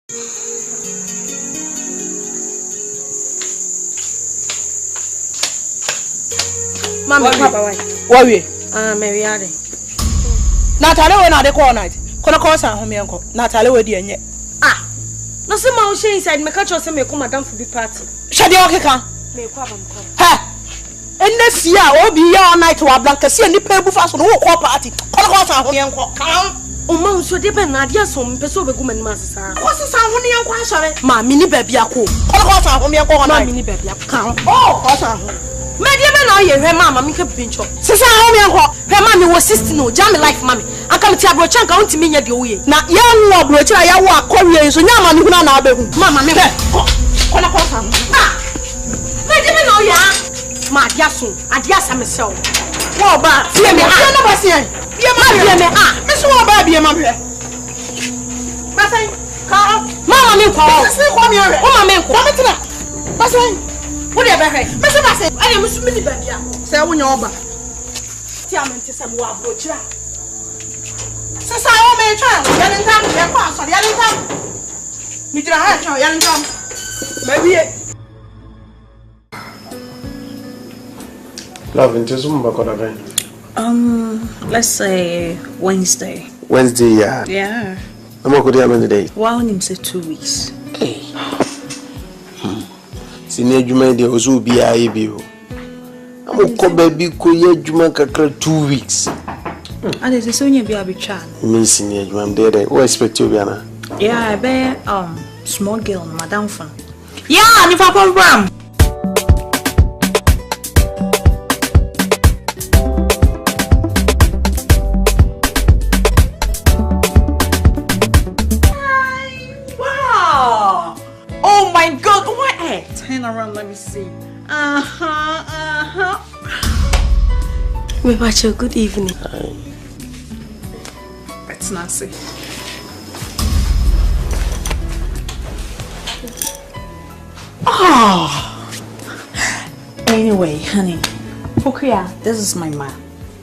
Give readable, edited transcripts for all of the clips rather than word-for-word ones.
Mama, Papa, why? Why? Mary Addy. Natalie, when I dey call night. Kono call san home yanko. Natalie, we dey enye. No say ma o she inside me catch us say me come madam for big party. Shade o keka. Me kwa ba mko. Ha. Enne sia obi ya all night wa blanca sia ni pebu fa so no wo call party. Kono call san home yanko. Kan. O ma so de be na dia so mpe so be gu mani masesa. Ko se san home yanko asore. Ma mi ni baby akọ. Kono call san home yanko na. Ma mi ni baby akọ. Kan. Oh, call san home. Me dia be na ye hwe mama mi ka pincho. Se san home yanko. Hwe mama wo 16 no jam life mama. Aka me ti abro chanka wonti me nya de oye. Na ya wu abro chira ya wu akọwie so nya ma ni huna na abehu. Mama me kono call san. Me dia be na oya. Ma dia so, adia samesel. Wo ba, tie me na ba sie. Bia ma me me so wo ba bia ma hwe. Basai, ka mama me kwa. Se kwa me hwe. O ma me kwa. Ba me tena. Basai, wo de be hwe. Me se basai. Ade musu me di ba bia. Se wo nya oba. Ti amenti se mo abro chira. Se sa o me twa, ya ni ntam, ya kwa so, ya ni ntam. Mi dira ha twa, ya ni ntam. Ma biye. Love, into some back on again. Let's say Wednesday. Wednesday, yeah. Yeah. I'm not going to today. Wow, him say 2 weeks. Hey. Senior Juma, there was will be a bio. I'm going to baby ko ye Juma kakra 2 weeks. And it's so near be a bit chan. Me senior Juma, there. What expect you, Biana? Yeah, I bet small girl, madam fun. Yeah, and if I program. Turn around, let me see. Me bacho, good evening. It's Nancy. Oh. Anyway, honey. Pokuya, this is my man.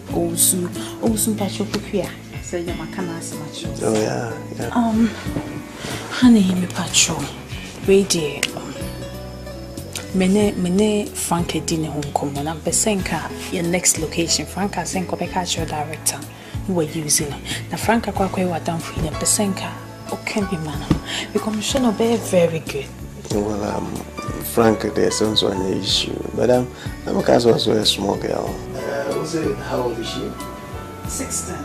Osu pacho Pokuya. So you makana so much. Oh yeah. Honey, me pacho. Radio. Mene Frank Didnt home come on. I'm pesenka your next location. Frank asenko be catch your director. You were using na Frank kwa wa down for the pesenka. Okay, be man. The commission be very good. Well, Frank, there's also an issue, but I'm also a small girl. How old is she? 16.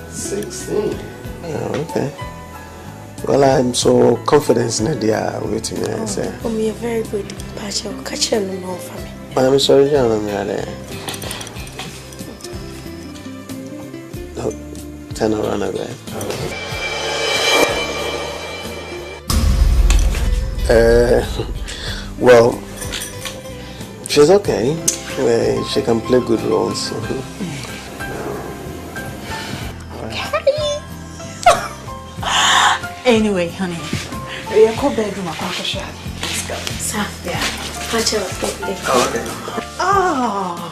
16. Oh, okay. Well, I'm so confident in the waiting there. For me, a very good patch of catching no for me. I'm sorry, John. I'm there. No, turn around a bit. Well, she's okay. She can play good roles. Anyway, honey, you go bedroom. Let's go. Sir, yeah. Patch of Okay. Oh.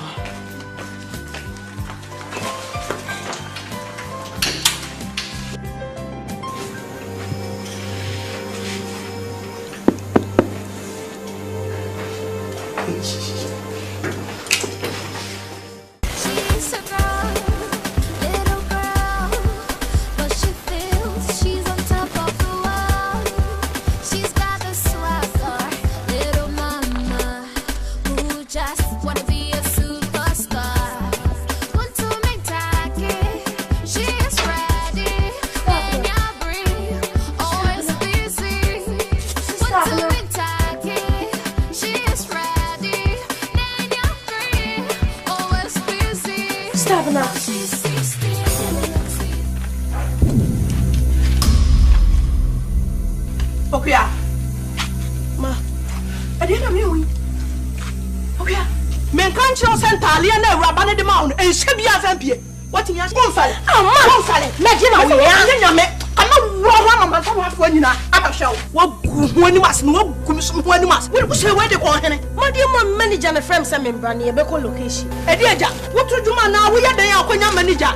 What in your school? Oh, Sally, Magina, we are me. I'm not wrong. I'm when you are a show. What when you must know when you must. We say where they call him. My dear manager, my friend, some in Brandy, a beco location. A dear Jack, what to do now? We are there when your manager.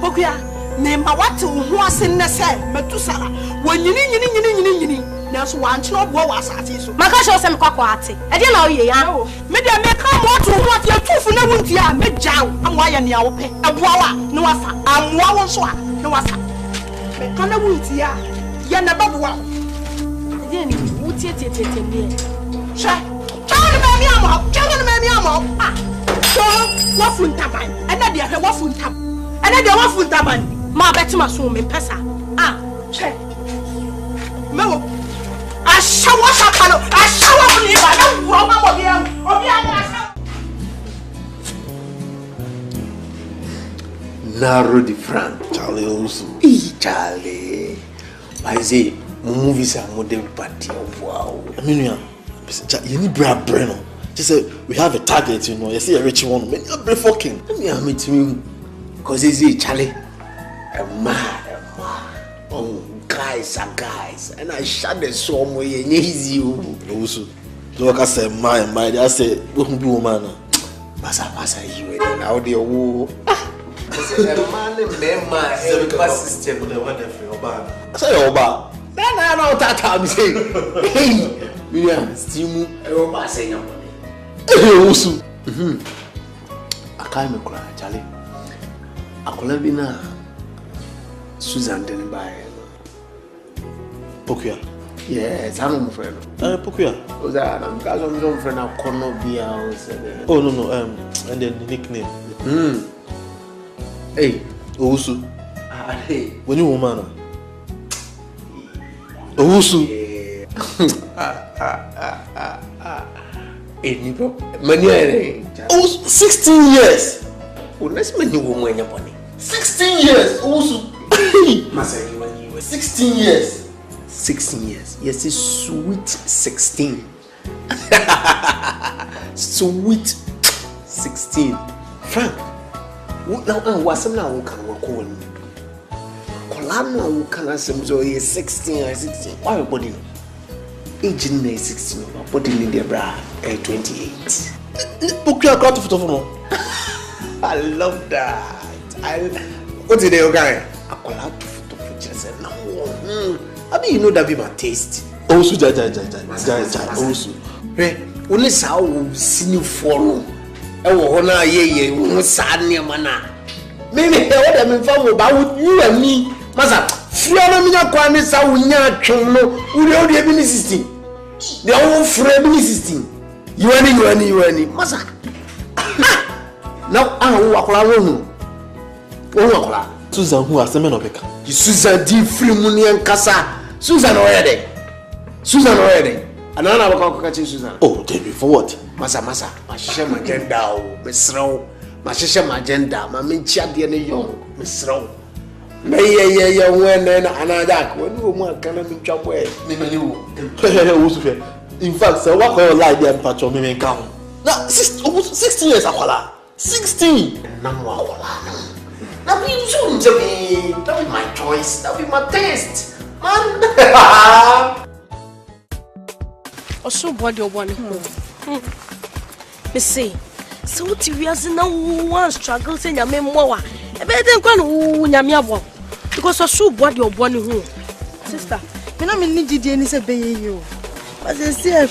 Pokia, Nema what who was in the same Metusala. When you need that's one chop was at it. Maka show some quaquati. I didn't know ye. Maybe I may come what you're too for no one here. Make jow and why and yaw pay. A wawa, no affa. I'm one swat, no affa. Can I wait here? You're never one. Then would you take it in me? Tell me ah. So, what food taban? And then there was food tab. And then there was food taban. Ma better my soul, me pesa. Ah, check. No. I shower Sakalo. I shower on you. I don't want Narrow the front, Charlie also. Charlie. I say, movies are model party. Wow. I mean, you need brain. Just say we have a target, you know. You see a rich one, man, you're fucking. Let me meet you. Because he's Charlie. A man. Oh, guys are guys. And I shot the song way and easy. Also, look, I say, my, I say, woman. Massa, you now the war. I say, a man, a system. I say, Oba. Then I know that I'm saying, hey, yeah, still, I say, also. I can't cry, Charlie. I could have been Susan didn't buy it. Pokia. Yes, I'm a friend. Pokia. Was that? I'm a friend of Corner Beer. Oh, no. And then the nickname. Hey, also. Hey, when you woman. Also. Oh, 16 years. Oh, let's make you woman your money. 16 years. Also. 16 years. 16 years. Yes, it's sweet 16. Sweet 16. Frank, now what's now can work on? Colano can I say so 16 or 16. Why your body? Age in 16, body in the bra 28. I love that. What did they guy? I mean, you know that be my taste. Also, also. Hey, only sao sinu follow. I will honor ye, sad near mana. Maybe what I mean for about you and me. Massa, Fiona Mina Kwanis, I will not know who the only ministry. The old friend ministry. You any, Massa. Now I walk around. Oh, Susan, who are semen of a car. Susan D. Free money and Casa. Susan already. And I will catch Susan. Oh, David, for what? Massa, my shame agenda, Miss Row, my shame agenda, my mincha dear young, Miss Row. May young when and another when woman cannot be job way. In fact, so what will lie there and patch on me count? Now, 16 years, Aquala. 16! No, that be soon to me. That be my choice. That be my taste. Man. Also, body of one. Me say, so what we are now one struggle saying your memoir. I better go Yamia because a shoe body of one who. Sister, when I'm in need to say you. But they say,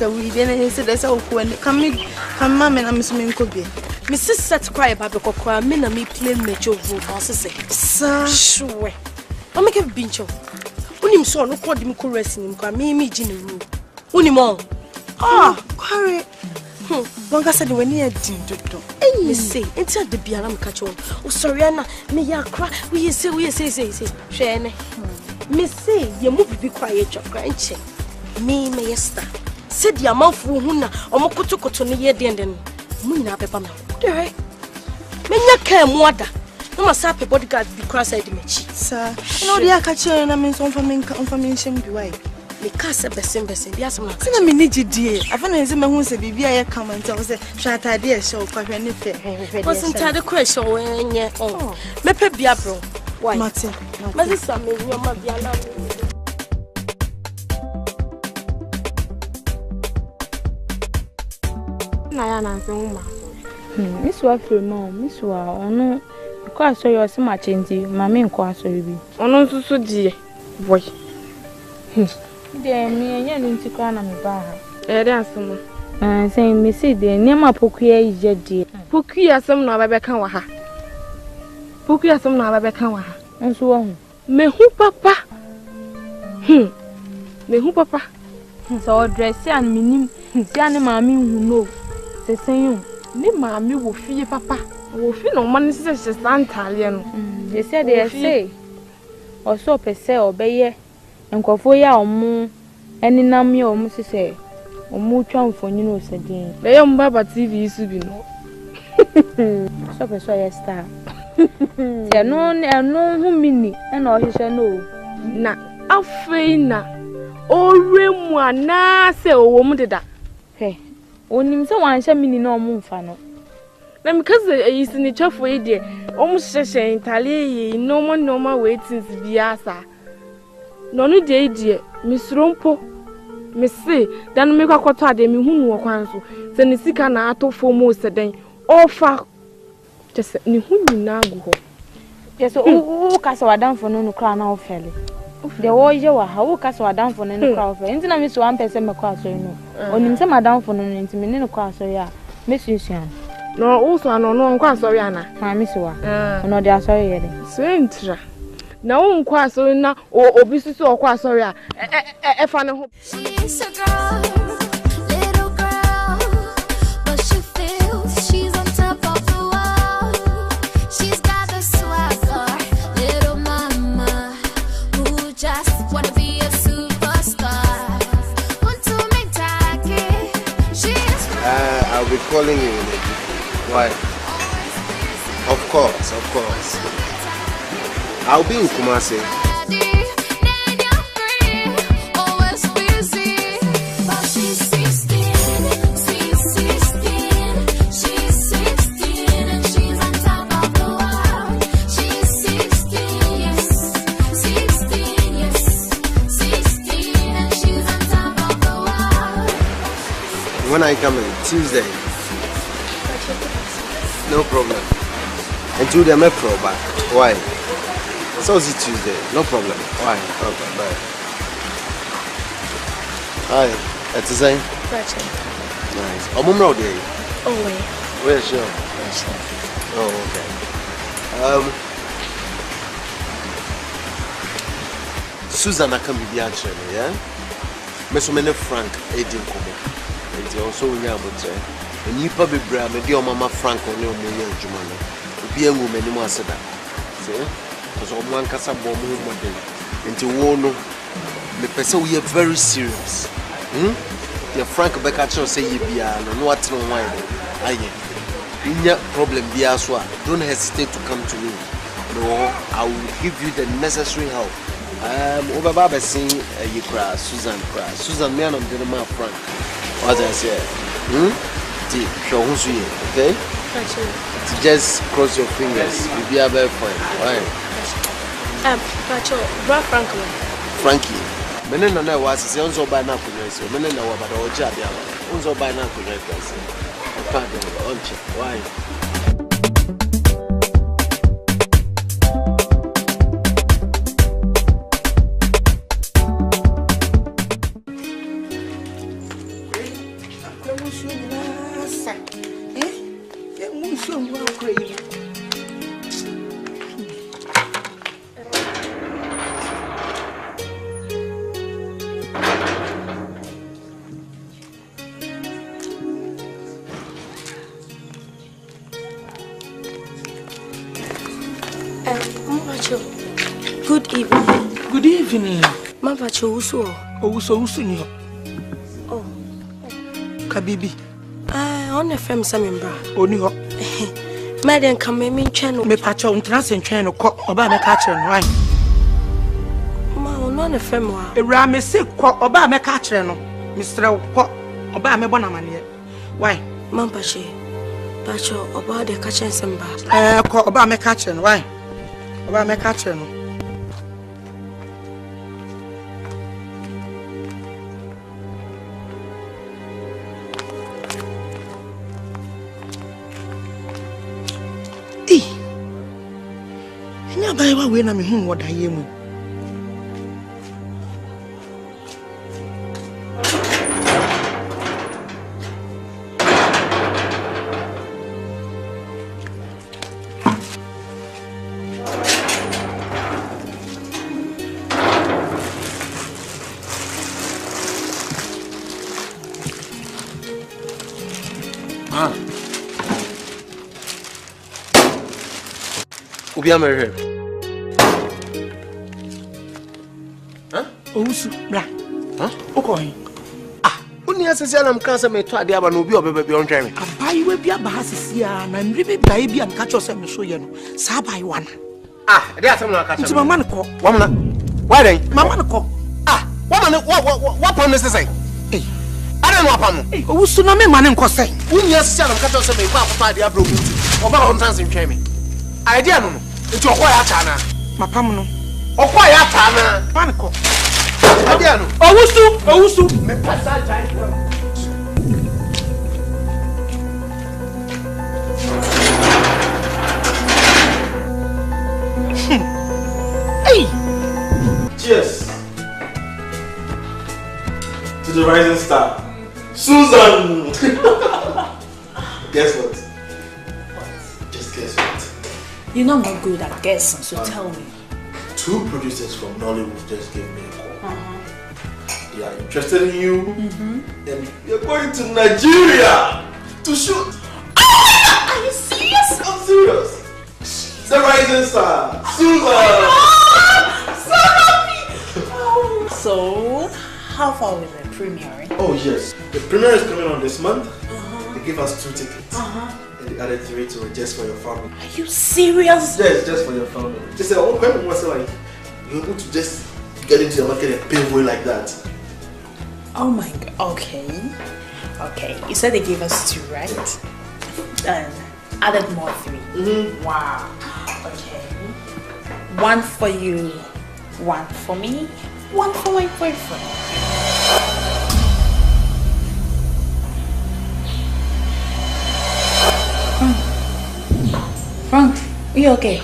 we then said, that's all when come, mamma, and I'm missing could be. Mrs. Set cry about the cocoa, men and me play major vote, I say, sir, sure. I make a binch of. Unim saw no call him caressing him, me, Ginny. Unimon. Ah, quarry. Bonga said when he didn't do. Me say, until the Bianam catch on. Oh, sorry, Anna, me ya cry. We say, Shane. Me say, you move be quiet, your grandche. Me, Master. Said your mouth, Huna, or Mokoto near the end. Muna pepper. Right. Menya came water. No must have a bodyguard be cross-eyed me. Sir, no, the catcher and I mean some information be white. Me cast a best the asthma. I mean, need you, dear. I found a man who said, be I come and tell us, shut idea, so quite anything. Wasn't that a question when you're oh, Mepe Biabro. Why, Martin? But this summer, your mother. Miss Waffle, Mom, Miss Wa, no, Kwa so yo se machinti, mama nkwa so bi. Ono nsusu die. Boy. De mi enye nti kwa na me ba ha. De asem. Say me see de niam pokuya ije die. Pokuya asem na babeka wa ha. Pokuya asem na babeka wa ha. Nso wo hu. Mehu papa. Mehu papa. So dress an minim. Si an mama hu no. Se sen ni mama wo fie papa. Wo fi no man se santale no. They said they say. Oso pese obeye. Nkofo ya omu eninam ya omu sese. Omu twa mfonyi no sedin. Be ye mbaba TV su bi no. So pese ya star. Ya no hu mini na ohihye no. Na afei na oremu ana se owo mu deda. He. Onim se wanhye mini na omu mfa no. Na mikaze eyisi ni chafo yi de omu hyehye ntale yi normal weitins biasa. No no de misrompo mese dan me kwakoto ade me hunu wo kwan so se ne sika na atofo mu seden ofa just ne hunu na agu ho. Yes, o kasa wadanfo no kra na ofele. De wo ye wa ha o kasa wadanfo no kra ofele. Nti na me so 1% me kwa so no. Onim se madanfo no nti me ne kwa so ya. Me susuan. No also no nkwa so ya na. Ma me so wa. No de aso ye de. So entra. Na wo nkwa so na obi susu okwa so ya. Efa ne ho. She's a girl, little girl, but she feels she's on top of the world. She's got the swagger, little mama, who just wanna be a superstar. Want to make tacky, she's I'll be calling you in a bit. Why? Of course. I'll be in Kumasi. ready, then you're free, always busy. But she's 16, and she's on top of the world. She's 16, yes, 16, and she's on top of the world. When are you coming? Tuesday. No problem. And to the metro back. Why? So is it Tuesday? No problem. Why? Okay, bye. Hi, it's the same. Gotcha. Nice. Oh, mom, out there. Oh, wait. Where's she? Oh, okay. Susan, I can be answering, yeah? Miss Frank, Agent Kobo. It's also in your butcher. And you probably bring me dear Mama Frank on your million Jumano. Be a woman, you must say that. See? Because one casa bomb model. Into one, the person we are very serious. Your Frank Beccacho say you be no what's no wine. In your problem, be as well. Don't hesitate to come to me. No, I will give you the necessary help. Over Baba saying you cry, Susan cry. Susan, man, I'm the man Frank. What I say? Okay? Just cross your fingers. You'll be a very fine. Why? Bra Franklin. Frankie. Menena na was say unzo by na kunese. Menena wa bada oja bia. Unzo by na kunese. Pardon, onche. Why? Good evening. Good evening. Mampacho uso. Uso ni. Oh. Kabibi. On the fem samembra. Oni ho. Madam come me channel. Me pacho untrans channel ko oba me ka kire no why. Ma on the fem wa. Ewra me se ko oba me ka kire no. Mr. ko oba me bona mane. Why? Mampache. Pacho oba de ka kire samba. Ko oba me ka kire no why? Oba me ka kire no. Enya bai wa we na me hu woda ye mu. Obi amere. Huh? Owusu bra. Huh? Okohin. Uni asese na mka se me to ade aba na obi obebe ontwe me. Abai we bia ba hasisi a na mri be bia bia nka cho se me so ye no. Sa abai wana. E dey asem na ka cha. Nti mama ne ko. Wamna. Why then? Mama ne ko. Wamna what promise say? Eh. Ada no apam. Owusu no me ma ne nko say. Uni asese na mka cho se me kwa akoto ade abro mu. Oba ho ntanse ntwe me. Idea no. Nti okwa ya cha na. Mapam no. Okwa ya cha na. Mama ne ko. Idea no. Owusu. Me pasa jai. Hey. Cheers to the rising star, Susan. Guess what? What? Just guess what? You know I'm not good at guessing, so tell me. 2 producers from Nollywood just gave me a call. They are interested in you, and you're going to Nigeria to shoot. Are you serious? I'm serious. The rising star, Susan. I'm so happy. So, how far with the premiere? Oh yes, the premiere is coming on this month. They give us 2 tickets, and they added 3 to it just for your family. Are you serious? Yes, just for your family. Just say, when was it like you're able to just get into the market and pay way like that? Oh my god. Okay. You said they gave us 2, right? Yes. And added more 3. Wow. Okay. 1 for you, 1 for me, 1 for my boyfriend. Frank, are you okay?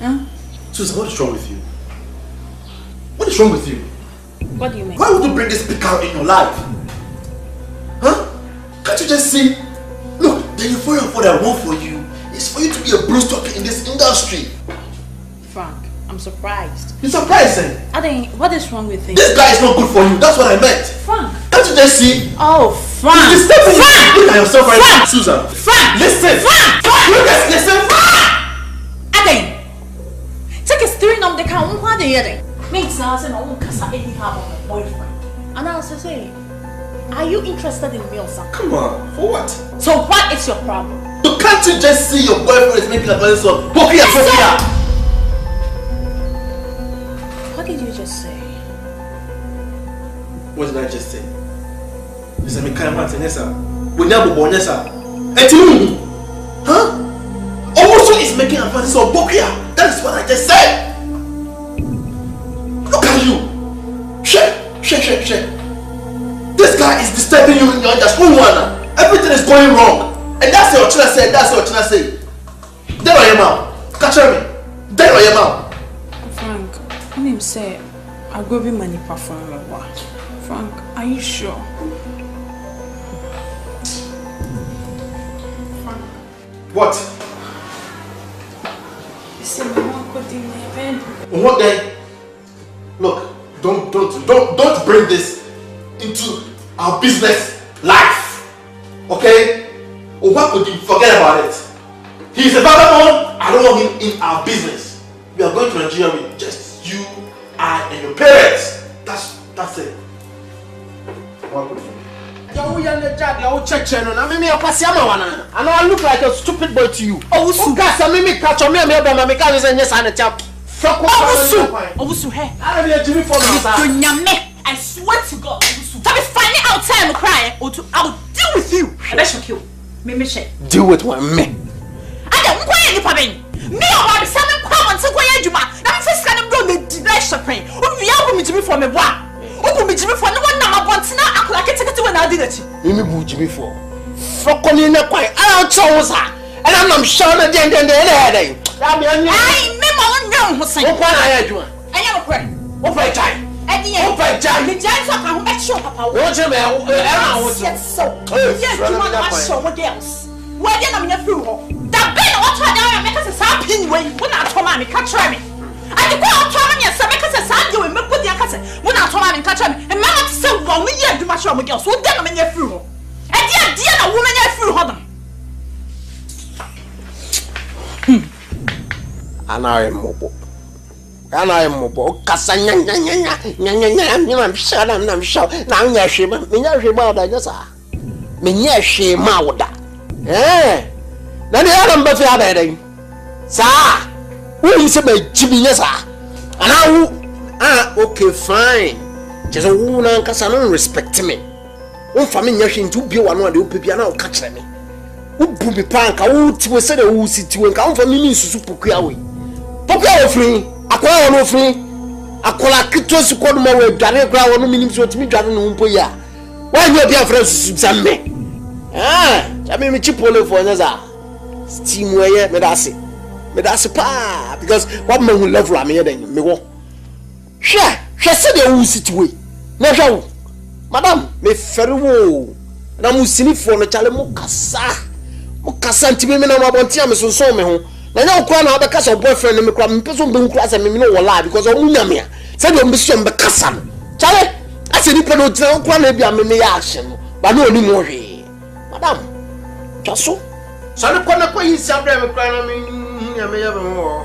Huh? Susan, what is wrong with you? What is wrong with you? What do you mean? Why would you bring this pickup in your life? Huh? Can't you just see? Look, the euphoria of what I want for you is for you to be a blue stocker in this industry. Frank, I'm surprised. You're surprising. What is wrong with him? This guy is not good for you. That's what I meant. Frank. Can't you just see? Oh, Frank. Frank. Look at yourself right now, Susan. Frank. Listen. Frank. You guys listen. Again. Take a steering on the car. What are you doing? Makes us and I won't cast any harm on my boyfriend. And I was saying, are you interested in me or something? Come on. For what? So what is your problem? So can't you just see your boyfriend is making advances of Pokia Pokia? What did you just say? What did I just say? You said me kind of man Nessa. We never born Nessa. And huh? Also is making advances of Pokia. That is what I just said. Look at you. Shit. This guy is disturbing you in your industry. Everything is going wrong. And that's what you're trying to say. There I am out. Catch me. There I am out. Frank, when him say, I'll go be money perform my watch. Frank, are you sure? Frank. What? You say my mom could do my event. What then? Look, don't bring this into our business life. Okay? Or what could you forget about it? He's a vagabond. I don't want him in our business. We are going to Nigeria with just you, I, and your parents. That's it. What could you? I know I look like a stupid boy to you. Oh, so guys, I mean, catch me, Owusu, hey. I don't Jimmy for I swear to God, Owusu. Tell me finally out time cry, or I'll deal with you. And I shall kill. Me share. Deal with what me. I don't want any pain. Me or my son come and say where you are. I'm just kind of blow me direction pain. Oh, we are going to be for me. What? Oh, me Jimmy for no one now. But now I could take it when I did it. Me Jimmy for. Frocolina quite. I don't chose her. And I'm sure that the head. I remember one What I do? I am a friend. What by time? At the end, the giants are coming back. Show Papa. What's your man? So, yes, you want to show what else? Why didn't I fool? That been what I down make us a sapping way when I told me, catch me. I go out to me and some make us a sand you and put the cousin when I told me, catch me. And Mamma so long, we yet do much on girls. What then I'm in your fool? And dear, a woman, I fool her. And I am mobile. And I am mobile. Cassanya, I'm sure. Now, yes, she Minyashi Mauda. Eh? Now the other Buffy are sir. Who is a Jimmy? Yes, sir. And okay, fine. Just a woman can respect me. One family yashin to be one of the people catch me. Who be punk? I would say the who sit to account for me to Pukiawi. Pukia free, acquire no free. I call a kitos to call my way, Daniel Ground, no meaning to me, Dragon Umpoya. Why you be friends with me? I mean, me cheap only for another. Steam way, Medasi pa, because what man will love Ramia than me walk. She said the who sit away. No, Madame, me ferry wo. And I'm sitting for the challenge Mukasa to me, and I'm about to so me home. Now, no crown have a cast of boyfriend and me crab, person being class and me no lie because of Munamia. Said you're Mr. Becassan. Charlie, I said you cannot tell one maybe I'm in the action, but no more. Madame, just so. So the corner for you, Sabrina,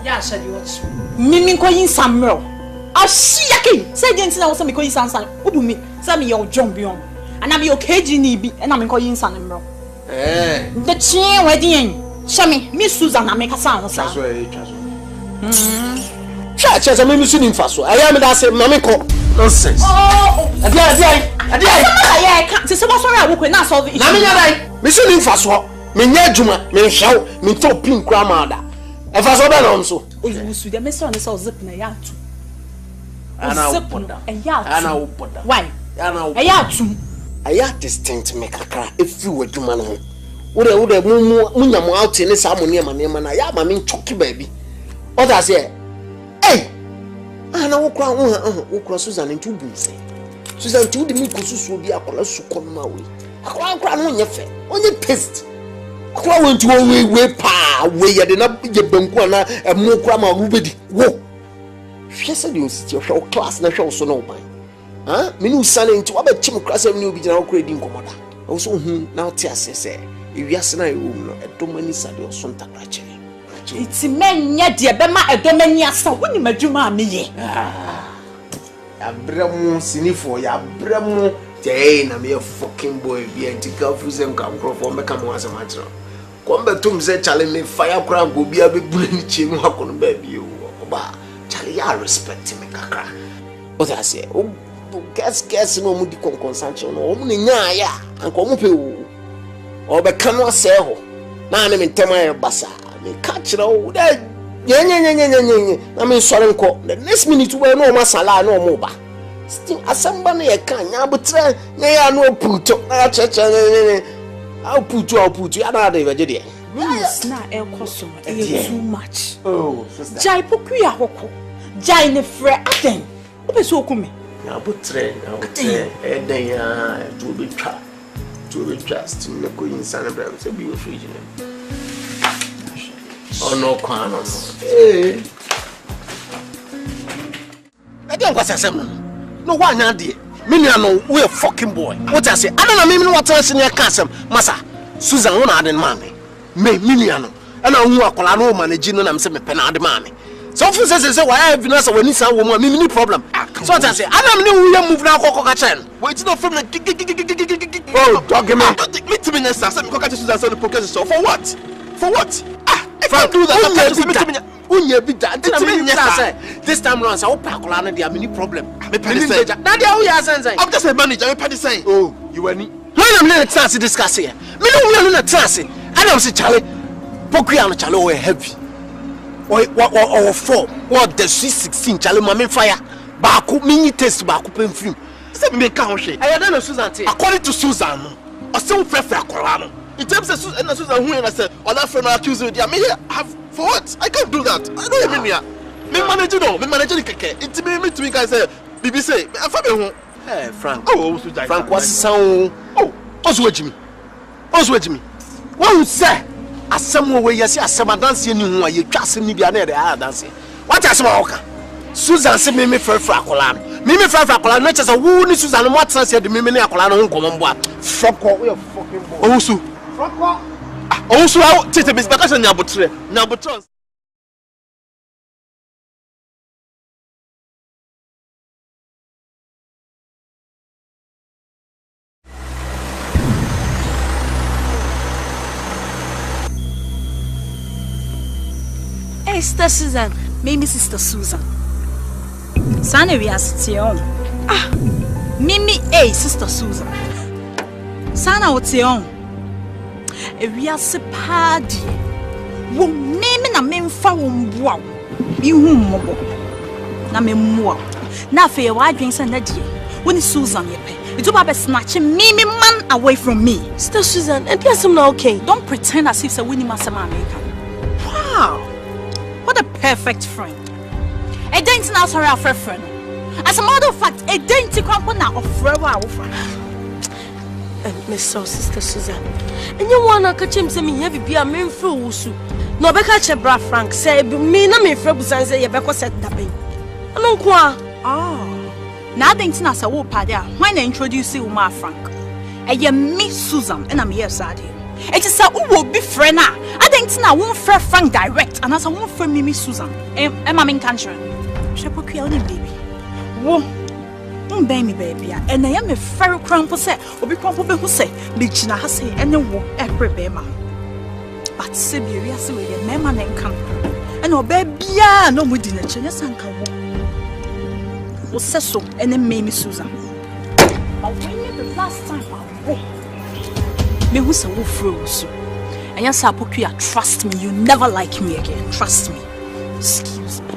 Yes, said you watch. Miming coin Samuel. I see a king. Say, Jensen, also because he's answered. Who me? Some of your jump beyond. And I'm your KGB, and I'm calling Samuel. Eh, the chain wedding. Show me, Miss Susan, I make a sound. That's why Church as a missing in Faso. I am that same Mamiko. Nonsense. Oh, I can't say what's wrong. I will not solve it. Namina, missing in Faso. Minya Juma, me shout, me top pink grandmother. If I saw that also. Oh, you see, the Miss on is all zip in a yard. And I'll put down. And I'll put down. Why? And a yard too. I had this thing to make a cry if you were to man. Would I Munyam out in this harmony, my name, and I am a mean chocky baby. What I say? Hey! And I will cry Susan in 2 boots. Susan told me Kusus will be a colossal come my way. I cry on your face, on your taste. I cry went to away pa, where you did not be a bunkwana and more grammar rubid. Whoa! She said you sit your show class and show so no mine. Huh? Minu son into a chim class of new regional grading commander. Also, now Tia say, if you are a room, a domini saddle or Santa Cratch. It's a man yet, dear Bema, a domini, so when you met you, mammy. Ah, a bremo sinifo, ya bremo, Jane, I'm your fucking boy, be a ticker for them come from a come as a matter. Come back to say, Charlie, me firecrack will be a big bully chin, how can baby you? Charlie, I respect me, Kaka. What I say, oh, guess no moody consumption, or Munya, and come up or the canoe sell. Now I'm in Tamaya Bassa. Me catch it all that. I mean, sorry, the next minute we no masala no moba. Still, as somebody I can, but try, no put I'll put you another vegetarian. It's not a custom, too much. Oh, sister. Jai Pukuya Hoko, Jai ne Fre Aten. What is so come? Now, but train, and they are to be trapped. To be trust in the Queen Son of them, so be a free. Oh, no, Quan. Eh, I don't want to say, no one, dear. Miniano, we're a fucking boy. What I say, I don't know what else in your castle, Massa. Susan, one had in mammy. Me, Miniano, and I walk on a managing and I'm saying, Penard mammy. So, for says, why I have been asked when it's a woman, mini problem. So, I say, I don't know we are moving now, Coca-Cola. Wait, not from the oh, document. Me to minister, some Coca-Cola the pocket. So, for what? For what? Ah, if I do that, this time around, I will pack on the mini problem. I'm just a manager, I'm petty saying, oh, you any? When I'm not a chance to discuss here, me no one a chance. I don't see Charlie. Pokiano Chalo heavy. Or 4, what the 16 Charlie Mammy fire. Baku mini test back open film. Say me count. I don't know Susan. According to Susan, a so fair Corano. In terms of Susan, who and I said, or that friend accused you, I mean, have for what? I can't do that. I don't even here. Me manager no, me manager the keke. It's me to me guys say, BBC. I'm family. Hey, Frank. Oh, Frank was sound. Oh, Oswejimi. What you say? As some way you see as some dance you know you trust me be another dance. What is my Susan say me for Frakolan. Me for Frakolan not just a who ni Susan what said me na Akolan no come boa. Frako we fucking boy. Owusu. Frako. Owusu how tete bis because na abotre. Na abotre. Hey, Sister Susan. Mimi Sister Susan. Sana we astion. Ah. Mimi Sister Susan. Sana otion. We ase padi. Wo mimi na memfa wo mboa. Ihu mmobo. Na memmoa. Na fe wa adwen se na die. Woni Susan yepe. It will be snatching Mimi man away from me. Sister Susan, and yes, I'm not okay. Don't pretend as if it's a winning master man. Wow. What a perfect friend. A Didnt now sorry our friend. As a matter of fact, a Didnt company now of forever. Miss Sister Susan. And you wanna catch him say me heavy be a main fool. No be catch a bra Frank say me na me friend busan say you be set that pain. Ano kwa? Oh. Now Didnt na say wo pa there. When I introduce you my Frank. E me Susan and I'm here sad. It is a who will be friend now. I Didnt na won't friend Frank direct and as I won't friend Mimi Susan. Am I in country? Shepo only baby. Wo. Baby baby. And I am a very crumple say obi crumple be who say be china ha say any wo every bema. But say be we say we the mema na nkan. And o baby no mu di na che sanka wo. Wo say so any Mimi Susan. But when the last time I me who say wo froze. And yes apokuya trust me you never like me again. Trust me. Excuse me.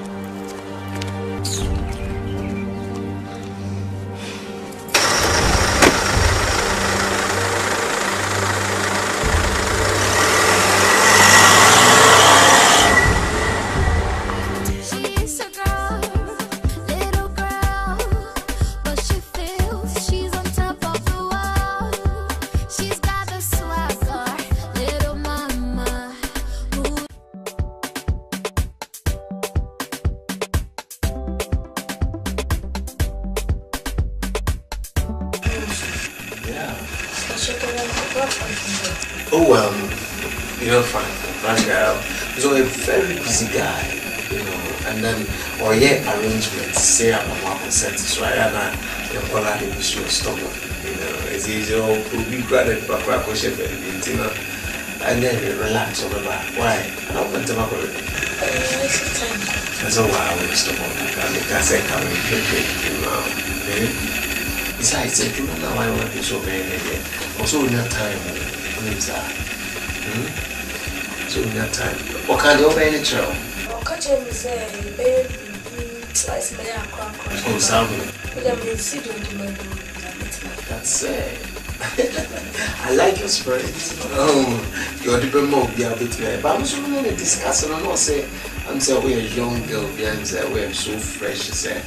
Arrangements, say I'm a set right now. Your color is your stomach, it's easy to be granted for a question and then relax over that. Why? I don't want to make it. That's all I will stop on. I say, come and besides, I don't know why I want to be so bad. Also, in that time, so in that time, what kind of any trail? Oh, Samuel. That's it. I like your spirit. Oh, you're the more be a bit there. But I'm so going to discuss and I'm not say I'm saying we're a young girl behind there. We're so fresh. Say,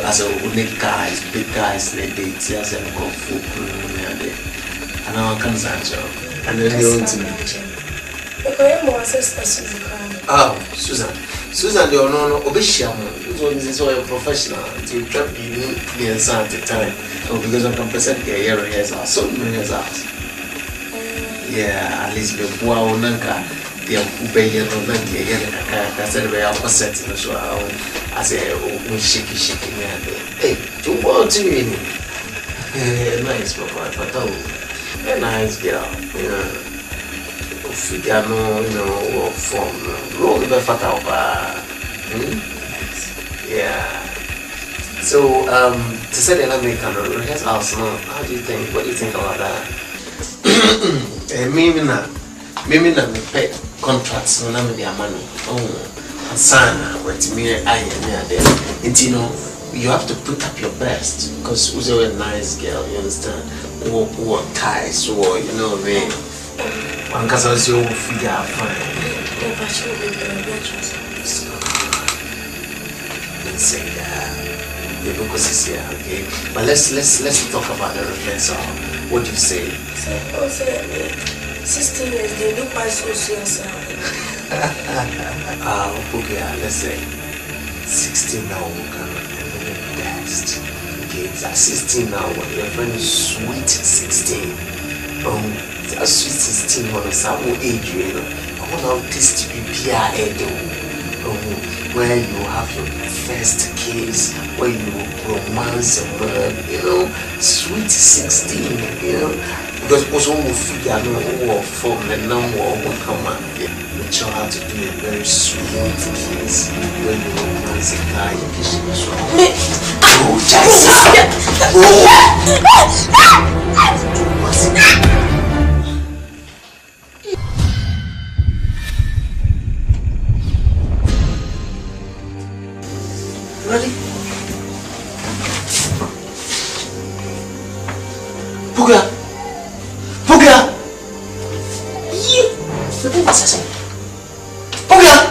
as a unique guys, big guys, they date. Yes, and go food and I can't say and then you want to oh, Susan, you're no Obisham. This is all professional to trap you the ASANTE time. Oh, because I can present a year as our son as us. Yeah, at least before Nanka, the Ubayan or Nanka, that's the way I was setting as well. I say, oh, shaky, man. Hey, you want to win? Nice, papa, but oh, a nice girl, figure no, from roll the fatal bar. Yeah. So, to say the American rehearsal, how do you think? What do you think about that? Maybe not me pay contracts, no, not me their money. Oh, Sana, wait me, I am there. And you have to put up your best because you're a nice girl, you understand? Or ties, or One can also figure fine. Let's say the book is here, okay? But let's talk about the reference. What do you say? 16 years, they look by so serious. Okay, let's say 16 now we can best. Okay, it's at 16 now. Your friend is sweet 16. A sweet 16 on a sample age, you know. I want to taste to be where you have your first kiss, where you romance a man, you know, sweet 16, you know. Because also we figure no form and no more will come out. You try how to do a very sweet kiss when you romance a guy. Oh, Jesus! Ready? Puga! Puga! Puga!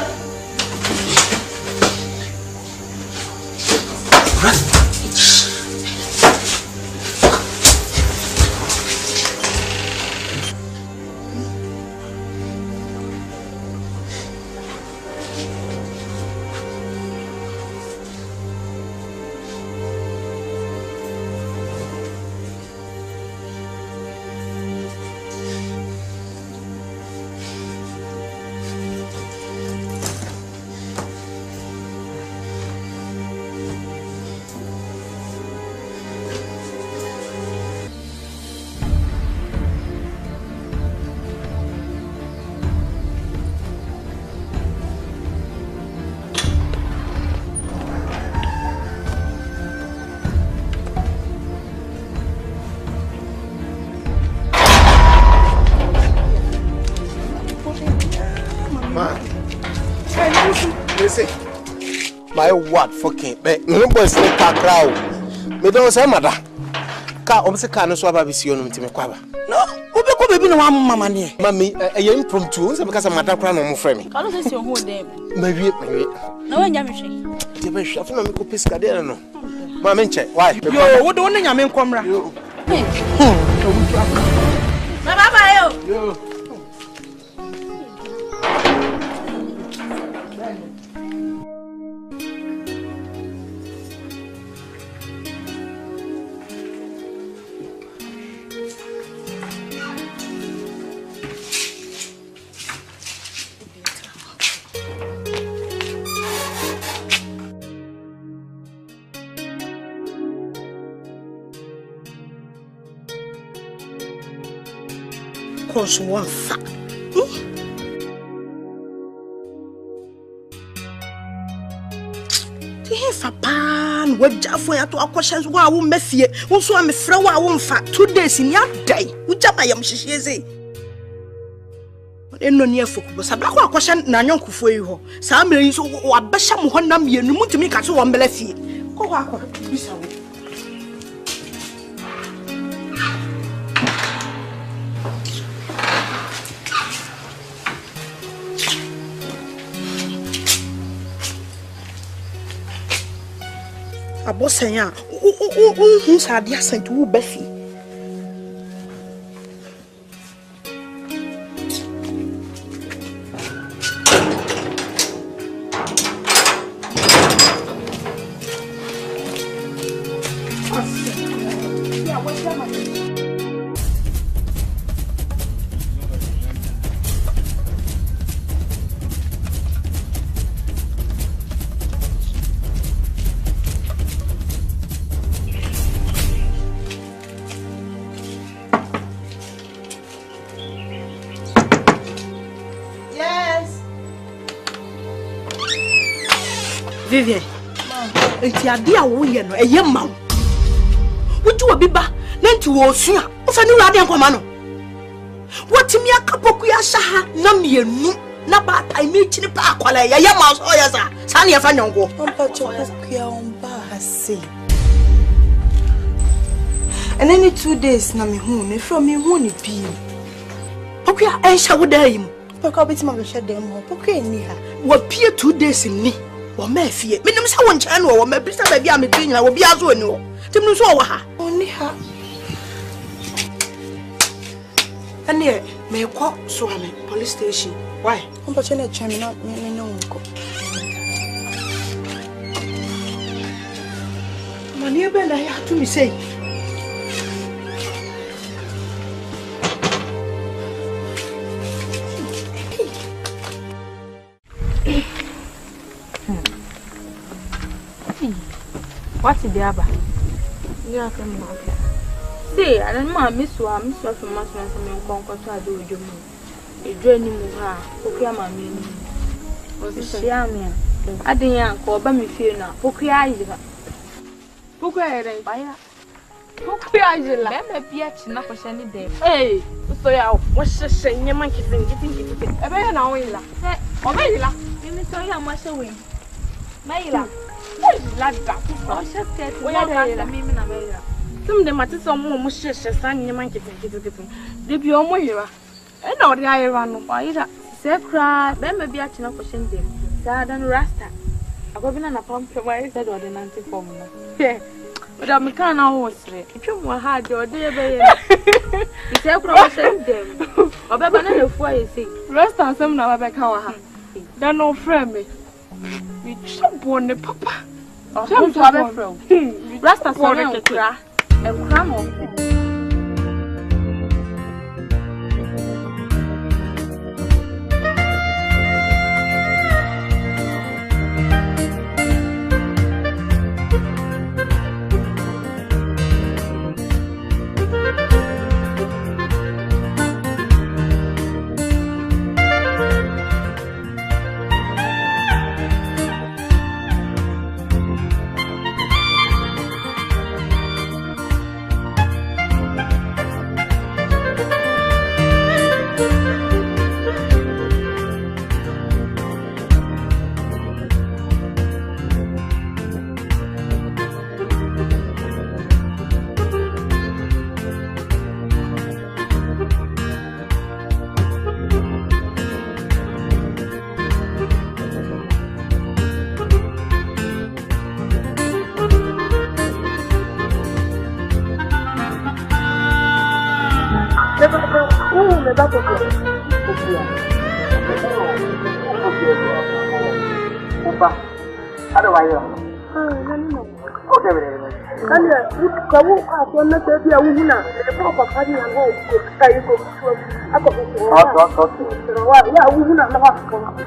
My what fucking no boy say car crowd. Me don't say mother. Car omse car no so aba bisi onum ti me kwaba. No, obi ko baby no wa mama ne. Mami e impromptu, say me ka say mother kra no mo frɛ me. Ka no say ho dem. Ma wie. Na wa nya me hwe. Ti be hwe afuna me ko pesca de no. Ma me nche, why? Yo, wo de won nya me nkomra. Baba yo. Yo. Cause one fat. Fa pan wajafo ya to akwahye so a wo mafie wo so am frɛ wo a wo mfa 2 days ni adai wo jaba yam hyehyɛ sei eno ni afoku sabra ko akwahye na anyonkofo yi ho saa mmerɛ yi so wabɛhya mo ho nam yenu mutumi ka so wo mbela fie ko akɔ bisa wo abosanya hu sade asante wo bafi Vivian, enti ade a wo ye no eye ma wo. Woju obi ba na nti wo sua. Wo fa ni wade nkoma no. Wotimi akapoku ya shaha na mienu na ba tai me chini pa akwala ya ye ma so ya sa. Sa na ye fa nyonko. Ompa chopoku ya omba hase. And any 2 days na me hu ni from me hu ni bi. Pokia and shower dame. Poka bit my shed them, Poka near. What peer 2 days in me, or may fear. Minimum someone channel or may be some baby I'm between I will be as well. Tim saw her. Only her. And here, may you call Swami, police station. Why? I'm watching a channel, not me no. Money Ben, I have to be say. What's the other? Yeah, come on. See, I don't know, Miss from my son, and conquer to do with your moon. You drain him, okay, my meaning. Was it Siamia? I didn't call by me fear now. Okay, I did. Okay, buyer. Okay, I did. Let me be at enough for any day. Hey, so yeah, what's the same? Your monkey thing getting it. A bear now, Ella. Oh, Ella, you may tell you how much away. Mayla. Oh, just get where I am. Some of them are some more mushes, and your monkey getting. They be on here. I know the iron by that. Say, cry, then maybe I cannot question them. Sad and Rasta. I've been on a pump where I said, or the 90 formula. Yeah, but I'm a kind of horse. If you want hard, your dear baby, it's a question them. Or banana for you see. Rest on some now back our Don't no friend me. We jump on the papa. Jump to have a friend. Rest on the cry and cram on.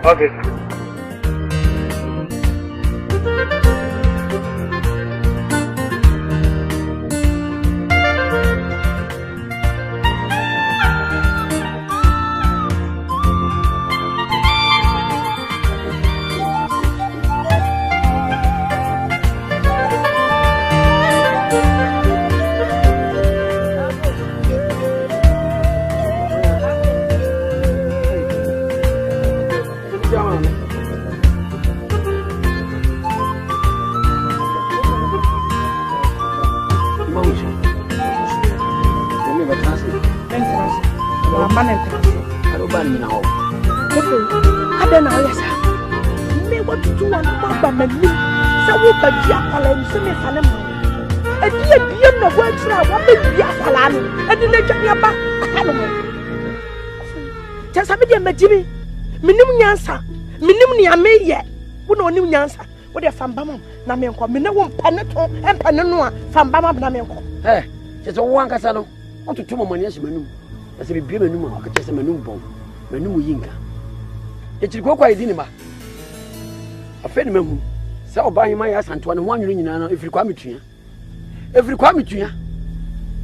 Okay. Jimmy, minimum yansa, minimum yamay, one on new yansa, what a fambam, Namenco, minimum paneton and pananoa, fambam Namenco. Eh, just a one casano, or to 2 more money as a menu, as a baby menu, or just a menu bomb, menu yinka. It will go quite dinner. A friend of me, so buy my ass and 21 union if you come to you. If you come to you,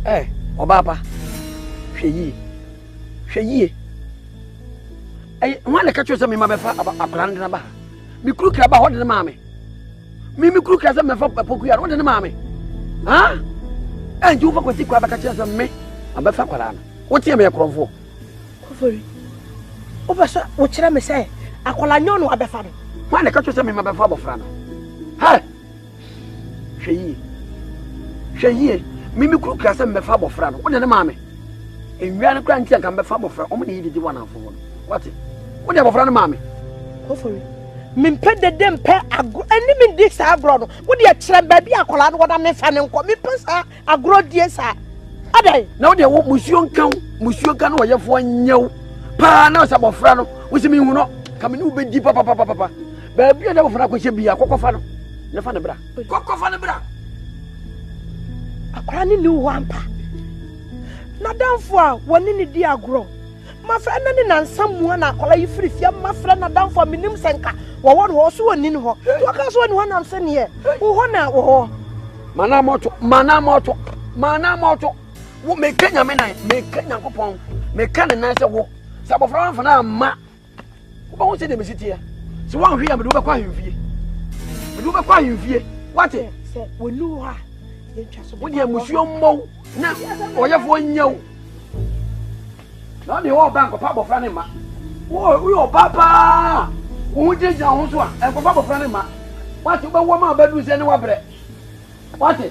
eh, or Baba, she ye. I want to catch you some in my plan about me crook about what the mammy. Mimi crook as a man for Pokia, what the mammy? Huh? And you will take Quabaca of me, and Befaquaran. What's your mere for? Over, sir, what shall I say? I call I know no other father. Why the catch you some in my father, Frana? Huh? She, Mimi crook as a Mefabo Fran, what the mammy? enwia no kra ntia kan be fa bofra o mo ne yidi wana afo no what wo de bofra no maame Kofori mempɛ dede mpɛ agro ani me di sa agro no wo de kyerɛ ba bi akola no woda me fa ne nkɔ mempɛ sa agro die sa adai na wo de wo musuo nkan no yefo nyew pa na sa bofra no wo se mi hu no ka me ne wo be di papa ba bi na bofra ko hye bia kokofa no ne fa ne bra kokofa ne bra akola ni wo ampa na danfo a woni ne di agro mafra na ne nansamua na akola yi firifia mafra na danfo minim senka wo wo so woni ne ho to ka so woni ho nam se ne wo ho na wo ho mana moto wo me kanya me nan me kanya kopon me kan na se wo sa bofra fa na ma wo ba wo se de me sitia se wo hwe ya me do be kwa hwefie wate se wonu ha yentwa so wo de musuo mmɔ na oyefo nyaw na de wo bank pa bofra ne ma wo yo papa wo jeja ho so a e pa bofra ne ma wate be wo ma ba du se ne wa bre wate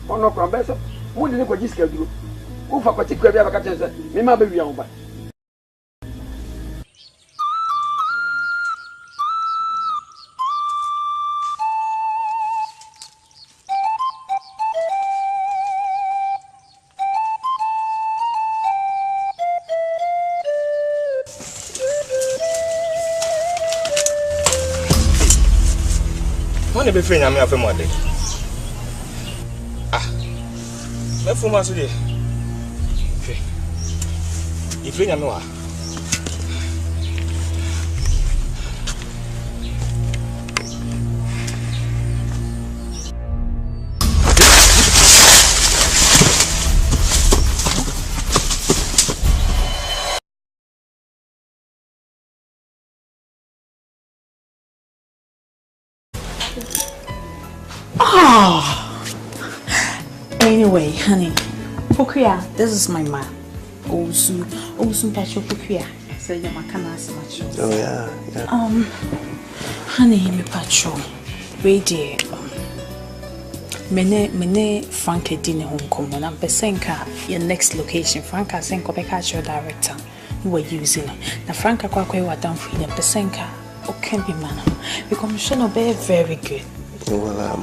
ono kra be so wo de ne ko jiska duro wo fa kwati kwa bia ba ka tense me ma ba wi an ba be free nyame afem ode me fuma so de fe free nyame wa Anyway, honey, Pokuya, this is my man. Also Pacho Pokuya. So you're my canas macho. Oh yeah. Honey, me Pacho. Ready. Mene Frank Dine home common and Besenka, your next location. Franka Senko Pekacho director. You were using. Now Franka Kwakwe wa down for the Besenka. Okay, be man. Because should be very good. Well,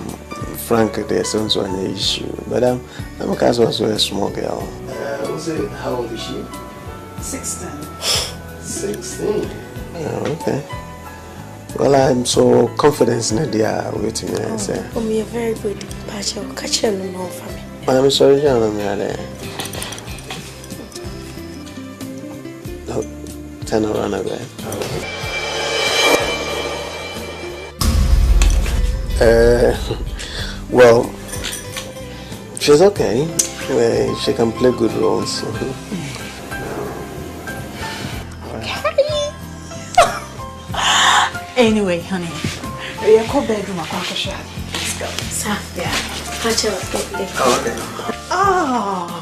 Frank, there's also an issue, but I'm also a small girl. How old is she? 16. 16? Oh, okay. Well, I'm so confident in the idea with me. For me, a very good patch of catching no for me. I'm sorry, John. Turn around a bit. Well, she's okay. She can play good roles. Anyway, honey, you're called bedroom. Let's go. Sir, yeah. Catch up. Okay. Oh.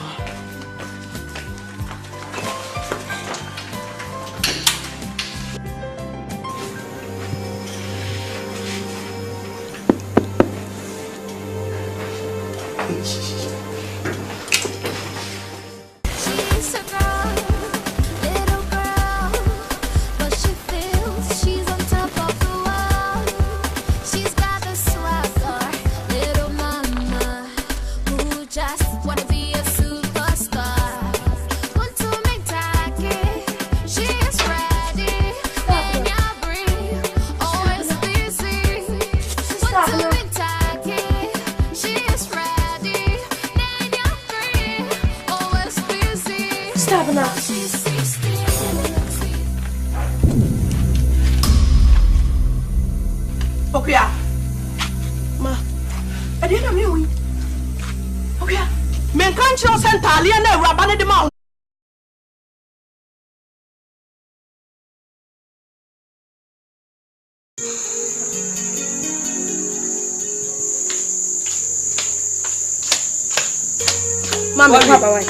Mama, Papa, why?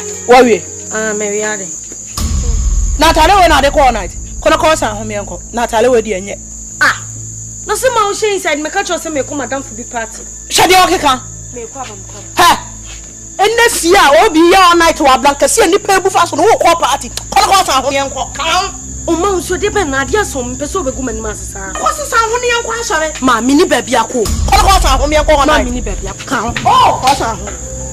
Mary Addy. Natalie, when are they call night? Kono cause and home uncle. Natalie, where dear yet. No, some more she inside me catch us and me come down for the party. Shadi okay can. Me come. Ha! Enefia obi ya all night wa blanca see ni pay bu fa so no call party. Call sa ho yenko. Kan. O ma so de be na dia so mpe so be gu mani masesa. Ko se sa ho ne yenko asore. Ma mini baby ako. Call sa ho yenko ho na. Ma mini baby ako. Kan. Oh, ko sa ho.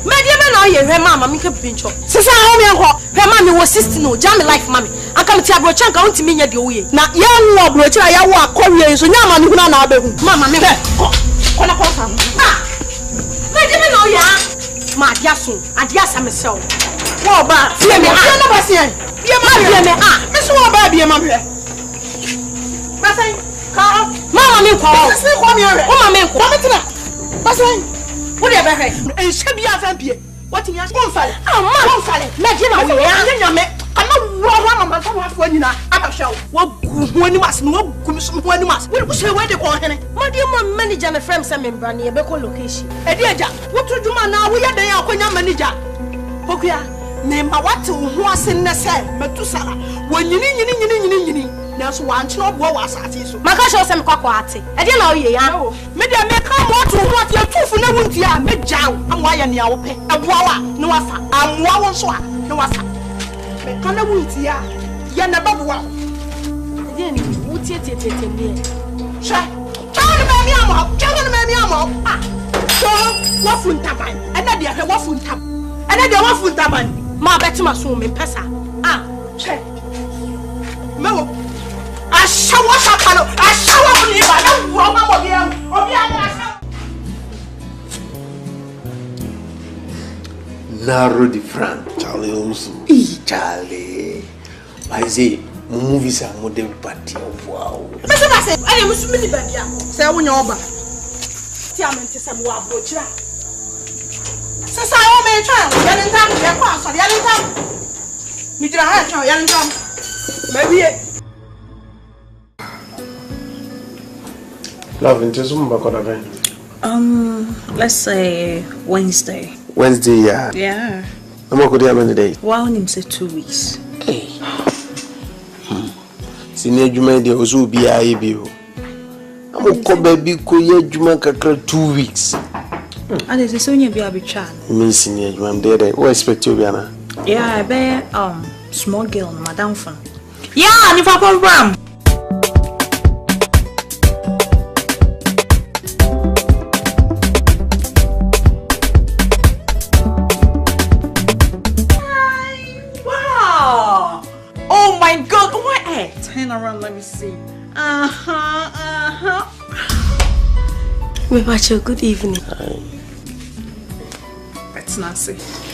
Me dia be na ye hwe mama me ka pincho. Se sa ho yenko. Hwe mama me wo 60 no, jam life mama. Aka me ti abro chanka won ti me nya de wo ye. Na ya nwo abro chi ya wo akọwie so nya ma ne huna na abehu. Mama me. Ko na ko sa ho. Ah. Me dia be na o ya. Ma dia so, adia sa me sel. Wo ba, fie me ah, na ba sien. Fie me ah, me so wo ba bie ma hwe. Ba sai, ka mama me ko. Se ko me hwe. O mama me ko. Ba me tena. Ba sai. Wo de be hwe. En hwe bia fa bie. What in your confale? Ah, ma confale. Me dia na wo ya. Nya me. Kana wo mama fa wa fo nyina. Aba hwe wo gu ho ni mas, no gu mi so ho ni mas. Wo hwe we de ko hene. Ma dia mo manager na frame say me bra na ye be ko location. E di aja, wo to dwuma na wo ya dan akonya manager. Pokua, me ma wate wo ho ase ne say, metu sala. Wo nyini. Na so wan chino bo wa asate so. Maka show say me kwakwa ate. E dia na o ye ya. Me dia me ka mo to ho ate atufu na wunti a me jaw. Amwa ya ne a wo pe. Aboa wa ne wafa. Amwa wo so a ne wafa. Me ka na wunti a ya na baboa. E dia ni wuti tie me. Sha. Chawo me mi amo. Ah. So, wo funtaban. E na dia hwe wo funtab. E na dia wo funtaban. Ma betima so me pesa. Ah. Che. Mewo. Ashawa shakalo. Ashawa ni ba na wo ma mo bia. Obi a Narrow the front, Charlie also. Charlie. I say, movies are modern party of wow. Mese ba se, aye musu mini ba bia. Se wo nya oba. Ti amenti se mo abrochira. Se sa o me twa, ya ni ntam, ya kwa so, ya ni ntam. Mi dira ha twa, ya ni ntam. Ma biye. Love, into some back on the Let's say Wednesday. Wednesday, yeah. Yeah. I'm not going to have any day. Well, him say 2 weeks. Hey. Senior Juma, there was be a bio. I'm going to baby Koya Juma Kakra 2 weeks. And there's a Sonia be a bit chan. Me, Senior Juma, I'm there. What expect you, Biana? Yeah, I bet small girl, Madame Fan. Yeah, and if I program. Turn around, let me see. We watch a good evening. That's not safe.